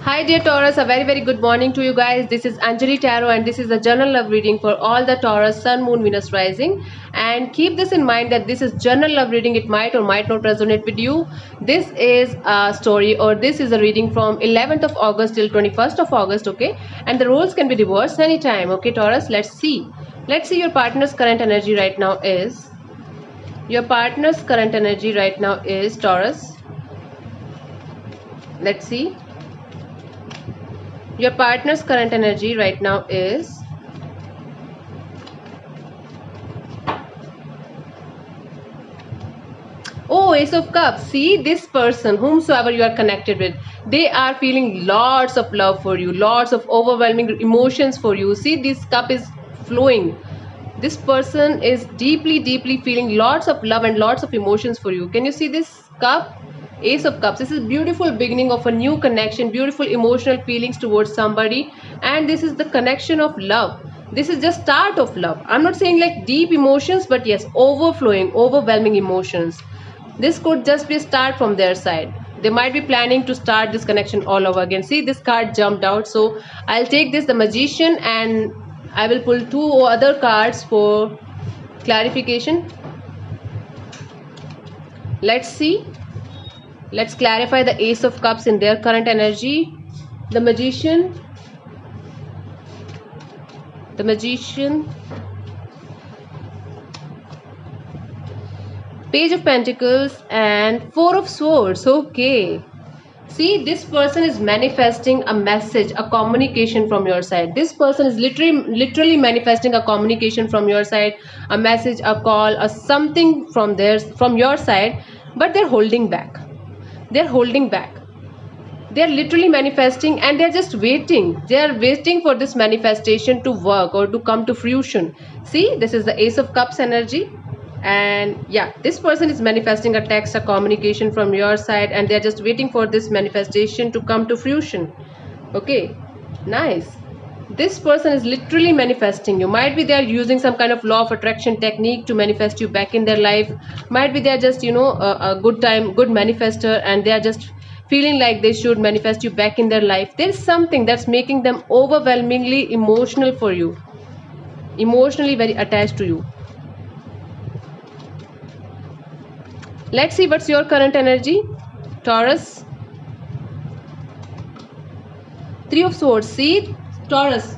Hi dear Taurus, a very good morning to you guys. This is Anjali Tarot and this is a general love reading for all the Taurus Sun, Moon, Venus rising. And keep this in mind that this is general love reading. It might or might not resonate with you. This is a story or this is a reading from 11th of August till 21st of August, okay? And the roles can be reversed anytime, okay Taurus? Let's see. Let's see your partner's current energy right now is. Your partner's current energy right now is Taurus. Let's see. Your partner's current energy right now is Ace of Cups. See, this person, whomsoever you are connected with, they are feeling lots of love for you, lots of overwhelming emotions for you. See, this cup is flowing. This person is deeply feeling lots of love and lots of emotions for you. Can you see this cup? Ace of Cups. This is beautiful beginning of a new connection, beautiful emotional feelings towards somebody, and this is the connection of love. This is just start of love. I'm not saying like deep emotions, but yes, overflowing, overwhelming emotions. This could just be a start from their side. They might be planning to start this connection all over again. See, this card jumped out, so I'll take this, the Magician, and I will pull two other cards for clarification. Let's see. Let's clarify the Ace of Cups in their current energy. The Magician. The Magician. Page of Pentacles and Four of Swords. Okay. See, this person is manifesting a message, a communication from your side. This person is literally manifesting a communication from your side, a message, a call, a something from your side, but they're holding back. They're holding back. They're literally manifesting and they're just waiting. They're waiting for this manifestation to work or to come to fruition. See, this is the Ace of Cups energy. And yeah, this person is manifesting a text, a communication from your side, and they're just waiting for this manifestation to come to fruition. Okay, nice. This person is literally manifesting you. Might be they're using some kind of law of attraction technique to manifest you back in their life. Might be they're just a good manifester, and they're just feeling like they should manifest you back in their life. There's something that's making them overwhelmingly emotional for you, emotionally very attached to you. Let's see what's your current energy, Taurus. Three of Swords. See, Taurus,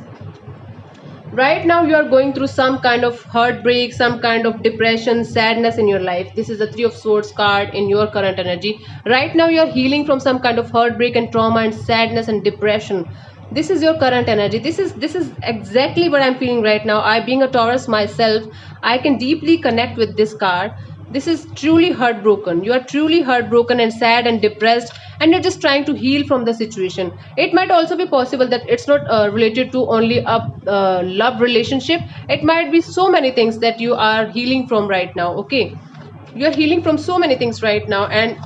right now you are going through some kind of heartbreak, some kind of depression, sadness in your life. This is the Three of Swords card in your current energy. Right now you are healing from some kind of heartbreak and trauma and sadness and depression. This is your current energy. This is exactly what I'm feeling right now. I, being a Taurus myself, I can deeply connect with this card. This is truly heartbroken. You are truly heartbroken and sad and depressed, and you're just trying to heal from the situation. It might also be possible that it's not related to only a love relationship. It might be so many things that you are healing from right now. Okay, you are healing from so many things right now, and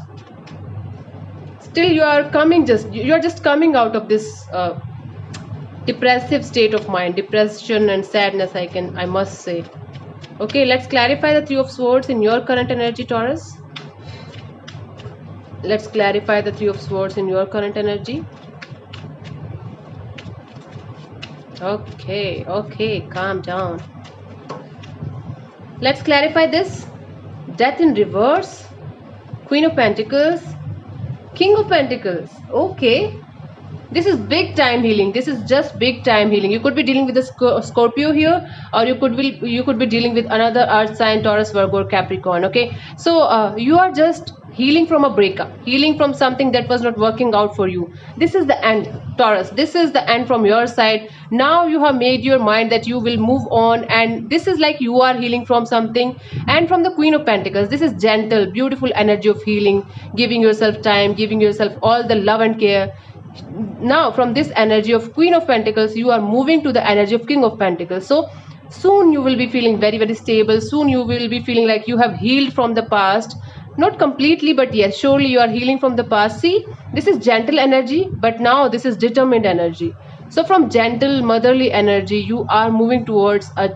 still you're just coming out of this depressive state of mind, depression and sadness, I must say. Okay, let's clarify the Three of Swords in your current energy, Taurus. Let's clarify the Three of Swords in your current energy. Okay, calm down. Let's clarify this. Death in reverse, Queen of Pentacles, King of Pentacles. Okay, this is big time healing. This is just big time healing. You could be dealing with a Scorpio here, or you could be dealing with another earth sign, Taurus, Virgo, or Capricorn. Okay, so you are just healing from a breakup, healing from something that was not working out for you. This is the end, Taurus. This is the end from your side. Now you have made your mind that you will move on, and this is like you are healing from something. And from the Queen of Pentacles, this is gentle, beautiful energy of healing, giving yourself time, giving yourself all the love and care. Now from this energy of Queen of Pentacles, you are moving to the energy of King of Pentacles. So soon you will be feeling very stable. Soon you will be feeling like you have healed from the past. Not completely, but yes, surely you are healing from the past. See, this is gentle energy, but now this is determined energy. So from gentle motherly energy, you are moving towards a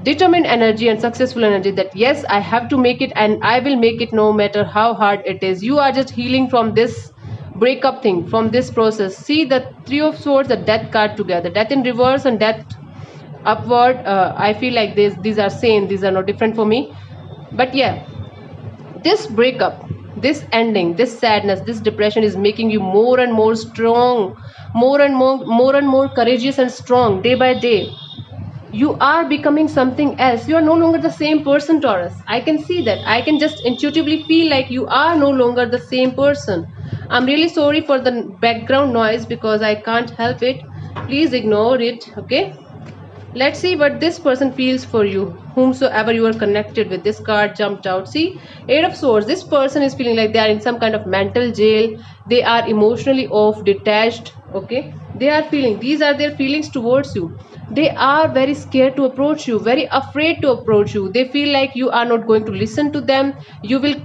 determined energy and successful energy, that yes, I have to make it and I will make it no matter how hard it is. You are just healing from this breakup thing from this process. See the Three of Swords, the Death card together, Death in reverse and Death upward. I feel like these are same, these are not different for me. But yeah, this breakup, this ending, this sadness, this depression is making you more and more strong, more and more courageous and strong day by day. You are becoming something else. You are no longer the same person, Taurus. I can see that. I can just intuitively feel like you are no longer the same person. I'm really sorry for the background noise because I can't help it. Please ignore it, okay? Let's see what this person feels for you, whomsoever you are connected with. This card jumped out. See, Eight of Swords. This person is feeling like they are in some kind of mental jail. They are emotionally off, detached, okay? They are feeling, these are their feelings towards you. They are very scared to approach you, very afraid to approach you. They feel like you are not going to listen to them. You will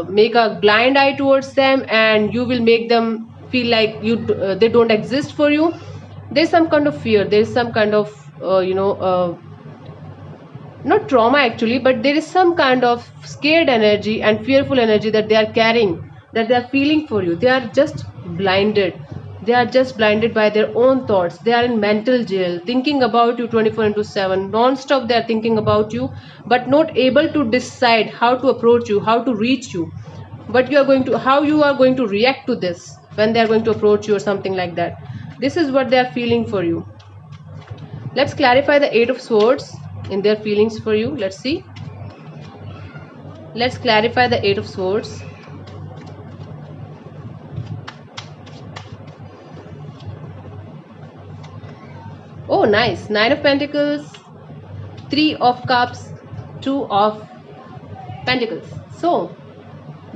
make a blind eye towards them, and you will make them feel like they don't exist for you. There's some kind of fear, there's some kind of not trauma actually, but there is some kind of scared energy and fearful energy that they are carrying, that they are feeling for you. They are just blinded. They are just blinded by their own thoughts. They are in mental jail, thinking about you 24/7 non-stop. They are thinking about you, but not able to decide how to approach you, how to reach you, how you are going to react to this when they are going to approach you or something like that. This is what they are feeling for you. Let's clarify the Eight of Swords in their feelings for you. Let's see. Let's clarify the Eight of Swords. Oh, nice. Nine of Pentacles, Three of Cups, Two of Pentacles. So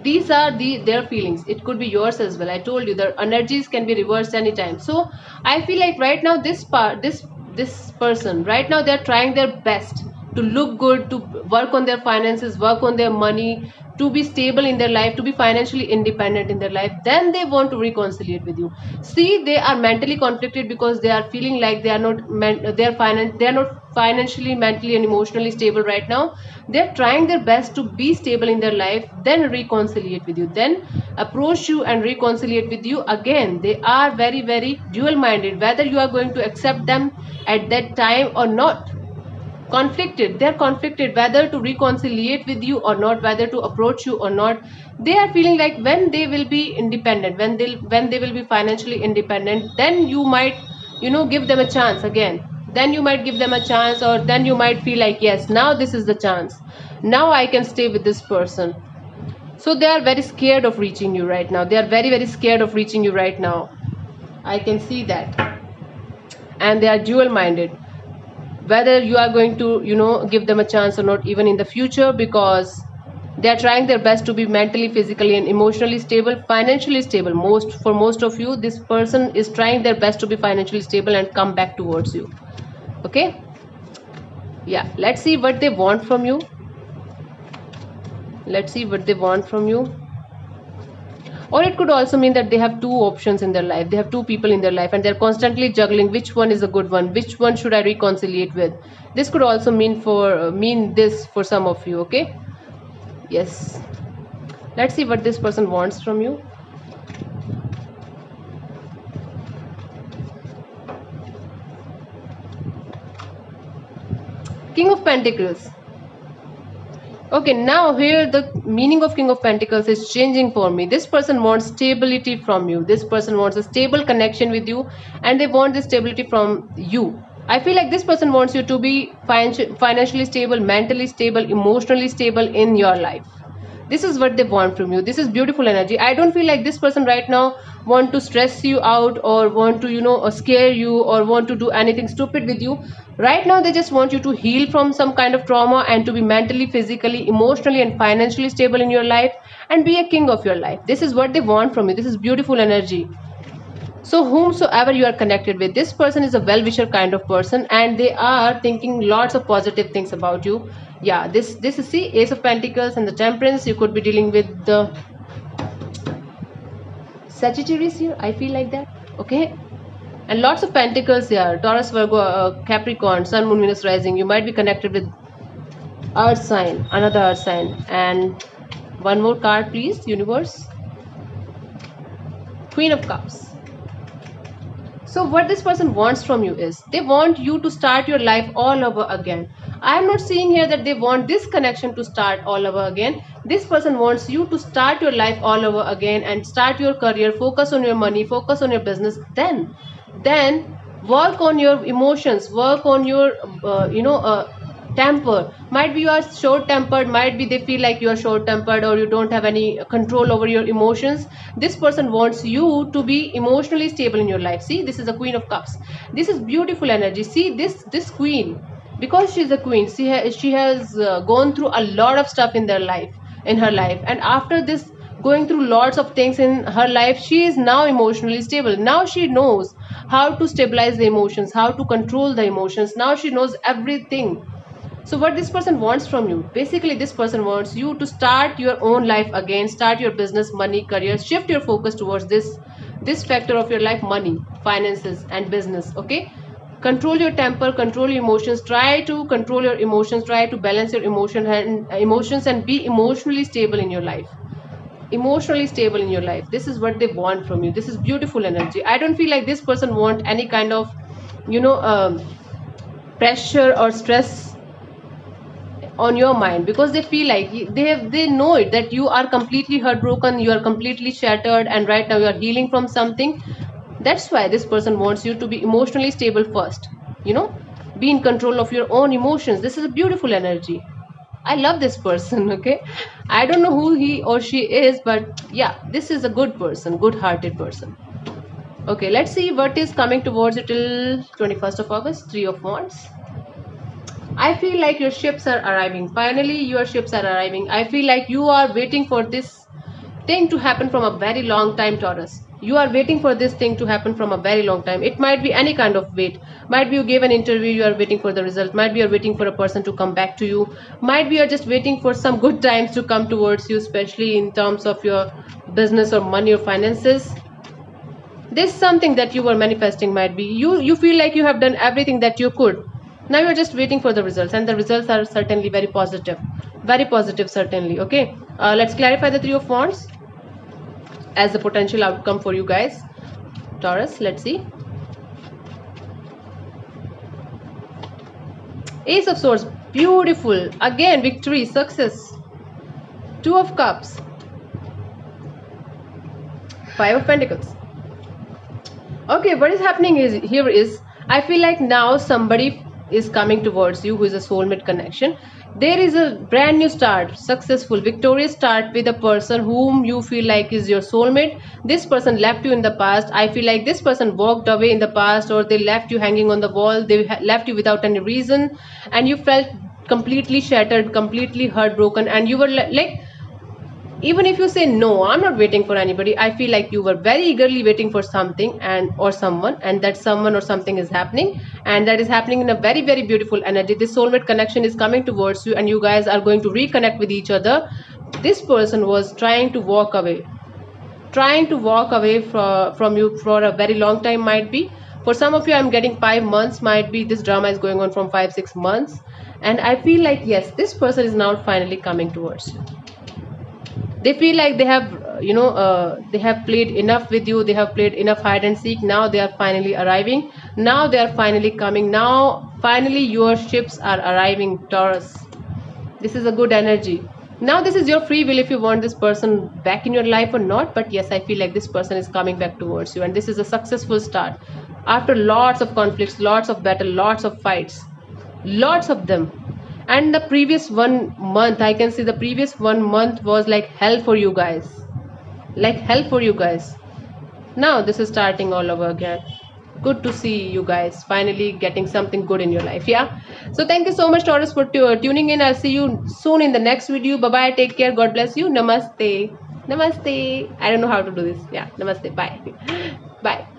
these are their feelings. It could be yours as well. I told you the energies can be reversed anytime. So I feel like right now this person right now, they're trying their best to look good, to work on their finances, work on their money, to be stable in their life, to be financially independent in their life. Then they want to reconcile with you. See, they are mentally conflicted because they are feeling like they are not financially, mentally and emotionally stable right now. They're trying their best to be stable in their life, then reconcile with you, then approach you and reconcile with you again. They are very, very dual minded, whether you are going to accept them at that time or not. Conflicted, they're conflicted whether to reconciliate with you or not, whether to approach you or not. They are feeling like when they will be independent, when they will be financially independent, then you might give them a chance again. Then you might give them a chance, or then you might feel like, yes, now this is the chance, now I can stay with this person. So they are very scared of reaching you right now. They are very, very scared of reaching you right now. I can see that. And they are dual minded, whether you are going to give them a chance or not, even in the future, because they are trying their best to be mentally, physically and emotionally stable, financially stable. For most of you, this person is trying their best to be financially stable and come back towards you. Okay, yeah, let's see what they want from you. Let's see what they want from you. Or it could also mean that they have two options in their life. They have two people in their life and they're constantly juggling which one is a good one, which one should I reconciliate with. This could also mean this for some of you. Okay, yes, let's see what this person wants from you. King of Pentacles. Okay, now here the meaning of King of Pentacles is changing for me. This person wants stability from you. This person wants a stable connection with you, and they want this stability from you. I feel like this person wants you to be financially stable, mentally stable, emotionally stable in your life. This is what they want from you. This is beautiful energy. I don't feel like this person right now want to stress you out, or want to scare you, or want to do anything stupid with you. Right now they just want you to heal from some kind of trauma and to be mentally, physically, emotionally and financially stable in your life and be a king of your life. This is what they want from you. This is beautiful energy. So whomsoever you are connected with, this person is a well-wisher kind of person, and they are thinking lots of positive things about you. Yeah, this is, see, Ace of Pentacles and the Temperance. You could be dealing with the Sagittarius here, I feel like that. Okay, and lots of Pentacles here. Taurus, Virgo, Capricorn, Sun, Moon, Venus, Rising. You might be connected with Earth sign, another Earth sign, and One more card please, universe. Queen of Cups. So what this person wants from you is, they want you to start your life all over again. I am not seeing here that they want this connection to start all over again. This person wants you to start your life all over again and start your career, focus on your money, focus on your business. Then work on your emotions, work on your temper. Might be you are short tempered, might be they feel like you are short tempered, or you don't have any control over your emotions. This person wants you to be emotionally stable in your life. See, this is the Queen of Cups. This is beautiful energy. See, this queen, because she's a queen, she has gone through a lot of stuff in her life, and after this going through lots of things in her life, she is now emotionally stable. Now she knows how to stabilize the emotions, how to control the emotions. Now she knows everything. So what this person wants from you, basically this person wants you to start your own life again, start your business, money, career, shift your focus towards this factor of your life, money, finances and business. Okay, control your temper, control your emotions, try to control your emotions, try to balance your emotions and be emotionally stable in your life. Emotionally stable in your life, this is what they want from you. This is beautiful energy. I don't feel like this person want any kind of you know pressure or stress on your mind, because they feel like they know it, that you are completely heartbroken, you are completely shattered, and right now you are healing from something. That's why this person wants you to be emotionally stable first, be in control of your own emotions. This is a beautiful energy. I love this person. Okay, I don't know who he or she is, but yeah, this is a good person, good hearted person. Okay, let's see what is coming towards you till 21st of August. Three of Wands. I feel like your ships are arriving. Finally, your ships are arriving. I feel like you are waiting for this thing to happen from a very long time, Taurus. You are waiting for this thing to happen from a very long time. It might be any kind of wait. Might be you gave an interview, you are waiting for the result. Might be you're waiting for a person to come back to you. Might be you're just waiting for some good times to come towards you, especially in terms of your business or money or finances. This something that you were manifesting. Might be you feel like you have done everything that you could. Now you're just waiting for the results, and the results are certainly very positive, certainly. Okay, let's clarify the Three of Wands as the potential outcome for you guys, Taurus. Let's see. Ace of Swords, beautiful. Again, victory, success. Two of Cups, Five of Pentacles. Okay, what is happening is I feel like now somebody is coming towards you who is a soulmate connection. There is a brand new start, successful, victorious start with a person whom you feel like is your soulmate. This person left you in the past. I feel like this person walked away in the past, or they left you hanging on the wall. They left you without any reason, and you felt completely shattered, completely heartbroken, and you were like, even if you say no, I'm not waiting for anybody, I feel like you were very eagerly waiting for something or someone, and that someone or something is happening, and that is happening in a very, very beautiful energy. This soulmate connection is coming towards you, and you guys are going to reconnect with each other. This person was trying to walk away from you for a very long time. Might be for some of you, I'm getting 5 months. Might be this drama is going on from 5-6 months, and I feel like, yes, this person is now finally coming towards you. They feel like they have they have played enough with you, they have played enough hide and seek. Now they are finally arriving, now they are finally coming, now finally your ships are arriving, Taurus. This is a good energy. Now this is your free will if you want this person back in your life or not, but yes, I feel like this person is coming back towards you, and this is a successful start after lots of conflicts, lots of battle, lots of fights, lots of them. And the previous 1 month, I can see the previous 1 month was like hell for you guys, like hell for you guys. Now this is starting all over again. Good to see you guys finally getting something good in your life. Yeah, so thank you so much, Taurus, for tuning in. I'll see you soon in the next video. Bye bye, take care, God bless you. Namaste. I don't know how to do this. Yeah, namaste. Bye. Bye.